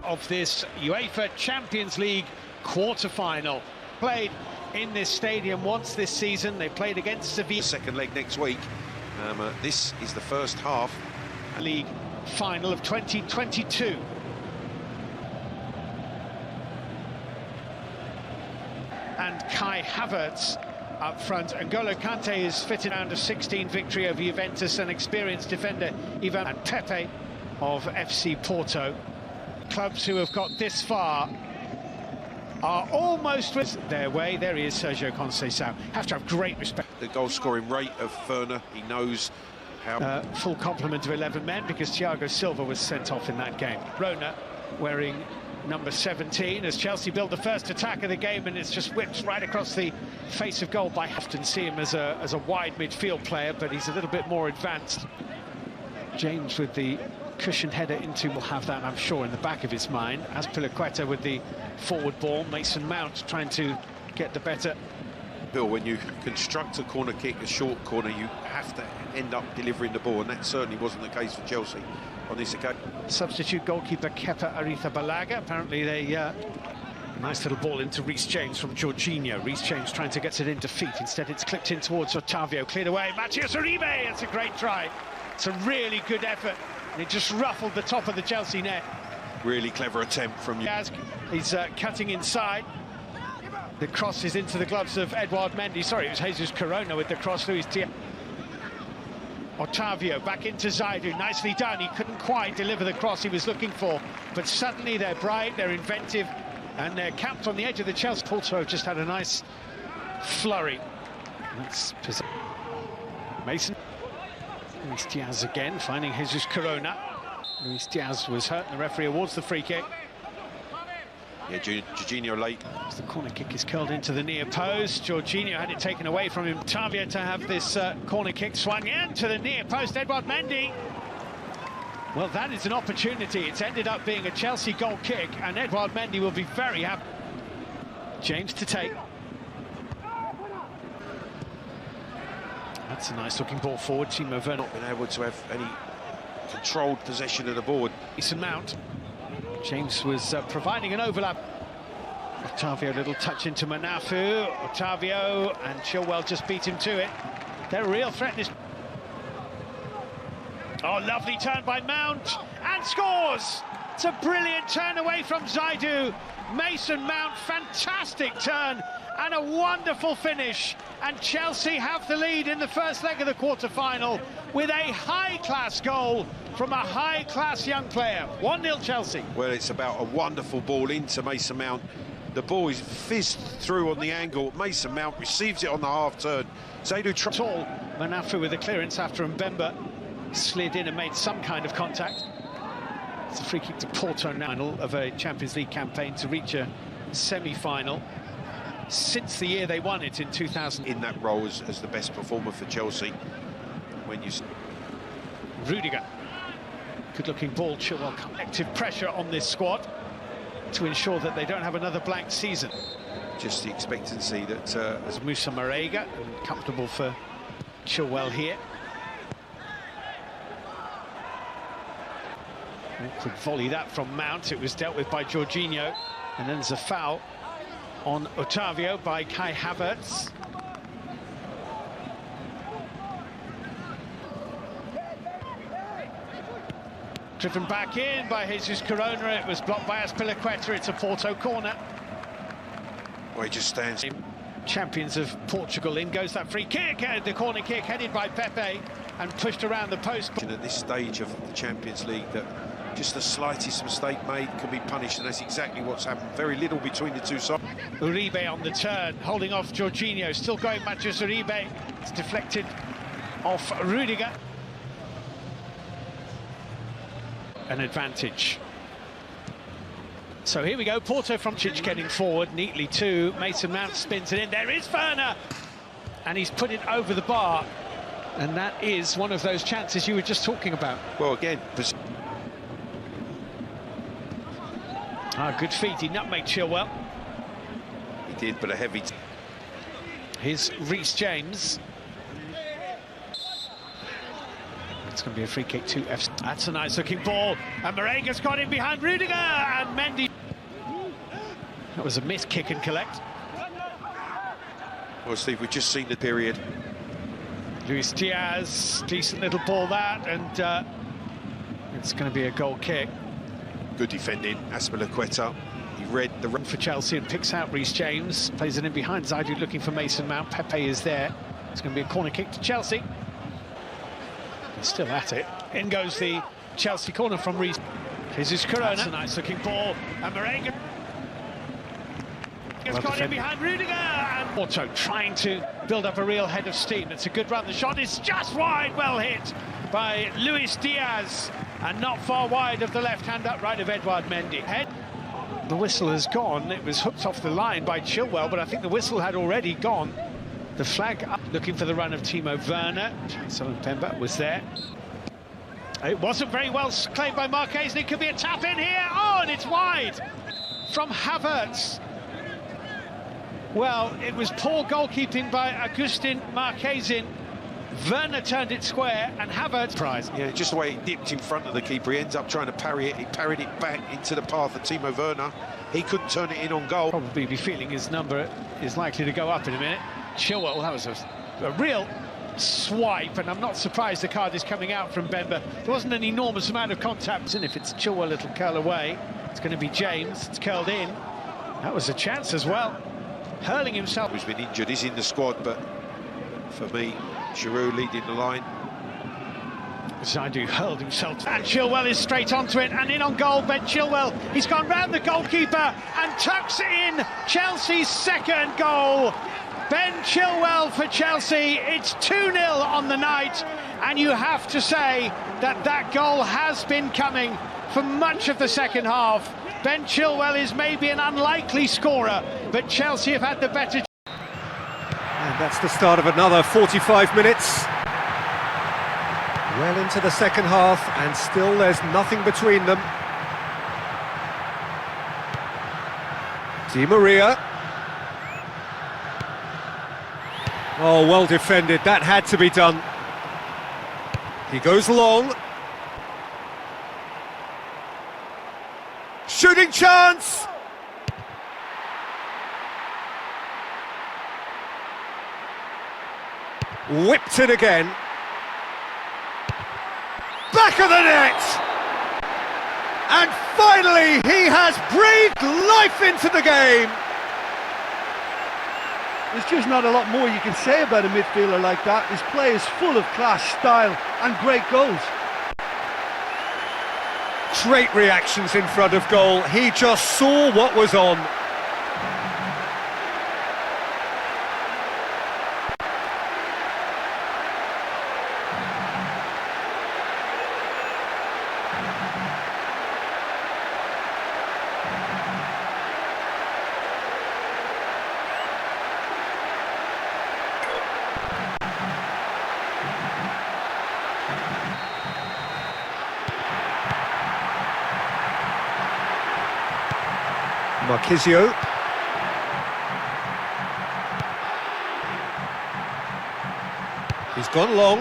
Of this UEFA Champions League quarter-final. Played in this stadium once this season. They played against Sevilla. Second leg next week. This is the first half. League final of 2022. And Kai Havertz up front. N'Golo Kante is fitted round of 16 victory over Juventus, and experienced defender Ivan and Pepe of FC Porto. Clubs who have got this far are almost with their way. There he is, Sergio Conceição. Have to have great respect. The goal-scoring rate of Werner, he knows how... full complement of 11 men, because Thiago Silva was sent off in that game. Rona wearing number 17 as Chelsea build the first attack of the game, and it's just whipped right across the face of goal. I often see him as a wide midfield player, but he's a little bit more advanced. James with the cushion header into, will have that, I'm sure, in the back of his mind. As Piliqueta with the forward ball. Mason Mount trying to get the better. Bill, when you construct a corner kick, a short corner, you have to end up delivering the ball, and that certainly wasn't the case for Chelsea on this occasion. Substitute goalkeeper Kepa Arrizabalaga. Apparently they nice little ball into Reece James from Jorginho. Reece James trying to get it into feet. Instead it's clipped in towards Otavio, cleared away. Matthias Uribe, it's a great try. It's a really good effort. And it just ruffled the top of the Chelsea net. Really clever attempt from you. He's cutting inside. The cross is into the gloves of Edouard Mendy. Sorry, it was Jesus Corona with the cross. Luis Diaz. Otavio back into Zaidu. Nicely done. He couldn't quite deliver the cross he was looking for. But suddenly they're bright, they're inventive, and they're camped on the edge of the Chelsea. Porto have just had a nice flurry. That's Mason. Luis Diaz again, finding Jesus Corona. Luis Diaz was hurt, and the referee awards the free kick. Yeah, Jorginho late. As the corner kick is curled into the near post. Jorginho had it taken away from him. Otavio to have this corner kick swung in to the near post. Edouard Mendy. Well, that is an opportunity. It's ended up being a Chelsea goal kick, and Edouard Mendy will be very happy. James to take. That's a nice looking ball forward. Timo Werner not been able to have any controlled possession of the board. Mason Mount. James was providing an overlap. Otavio, a little touch into Manafu. Otavio, and Chilwell just beat him to it. Their real threat is... Oh, lovely turn by Mount, and scores! It's a brilliant turn away from Zaidu. Mason Mount, fantastic turn, and a wonderful finish. And Chelsea have the lead in the first leg of the quarter-final with a high-class goal from a high-class young player. 1-0 Chelsea. Well, it's about a wonderful ball into Mason Mount. The ball is fizzed through on the angle. Mason Mount receives it on the half-turn. Zaidu tall. Manafu with the clearance after Mbemba slid in and made some kind of contact. It's a free kick to Porto now of a Champions League campaign to reach a semi-final since the year they won it in 2000. In that role as the best performer for Chelsea. When you... Rudiger. Good-looking ball. Chilwell, collective pressure on this squad to ensure that they don't have another blank season. Just the expectancy that... As Moussa Marega, comfortable for Chilwell here. Could volley that from Mount. It was dealt with by Jorginho, and then there's a foul on Otavio by Kai Havertz. Driven back in by Jesus Corona. It was blocked by Piliqueta. It's a Porto corner. Well, he just stands. Champions of Portugal. In goes that free kick. The corner kick headed by Pepe and pushed around the post. At this stage of the Champions League, that just the slightest mistake made can be punished, and that's exactly what's happened. Very little between the two sides. Uribe on the turn, holding off Jorginho. Still going, Matthias Uribe. It's deflected off Rudiger. An advantage. So here we go, Porto from Chich getting forward neatly too. Mason Mount spins it in. There is Werner, and he's put it over the bar, and that is one of those chances you were just talking about. Well, again, good feet. He nutmegged Chilwell. He did, but a heavy. Here's Reece James. It's going to be a free kick to FC. That's a nice looking ball, and Morega's got in behind Rudiger, and Mendy. That was a missed kick and collect. Well, Steve, we've just seen the period. Luis Diaz, decent little ball that, and it's going to be a goal kick. Good defending, Azpilicueta. He read the run for Chelsea and picks out Reece James, plays it in behind Zaidu looking for Mason Mount. Pepe is there. It's going to be a corner kick to Chelsea. They're still at it. In goes the Chelsea corner from Reece. Jesus Corona. That's a nice looking ball. And Morenga gets caught in behind Rudiger. And Porto trying to build up a real head of steam. It's a good run. The shot is just wide. Well hit by Luis Diaz. And not far wide of the left-hand upright of Edouard Mendy. Head. The whistle has gone. It was hooked off the line by Chilwell, but I think the whistle had already gone. The flag up, looking for the run of Timo Werner. Solomon Pemba was there. It wasn't very well claimed by Marquez, and it could be a tap in here. Oh, and it's wide from Havertz. Well, it was poor goalkeeping by Agustin Marquezin. Werner turned it square, and Havertz prize. Yeah, just the way he dipped in front of the keeper, he ends up trying to parry it. He parried it back into the path of Timo Werner. He couldn't turn it in on goal. Probably be feeling his number is likely to go up in a minute. Chilwell, that was a real swipe, and I'm not surprised the card is coming out from Bemba. There wasn't an enormous amount of contact, and if it's Chilwell, it'll curl away. It's going to be James. It's curled in. That was a chance as well. Hurling himself. He's been injured. He's in the squad, but for me, Giroud leading the line. Zaidu hurled himself, and Chilwell is straight onto it, and in on goal, Ben Chilwell. He's gone round the goalkeeper and tucks in Chelsea's second goal. Ben Chilwell for Chelsea. It's 2-0 on the night, and you have to say that that goal has been coming for much of the second half. Ben Chilwell is maybe an unlikely scorer, but Chelsea have had the better. And that's the start of another 45 minutes. Well into the second half, and still there's nothing between them. Di Maria. Oh, well defended. That had to be done. He goes long. Shooting chance! Whipped it again. Back of the net! And finally, he has breathed life into the game! There's just not a lot more you can say about a midfielder like that. His play is full of class, style and great goals. Great reactions in front of goal. He just saw what was on. Marquisio. He's gone long.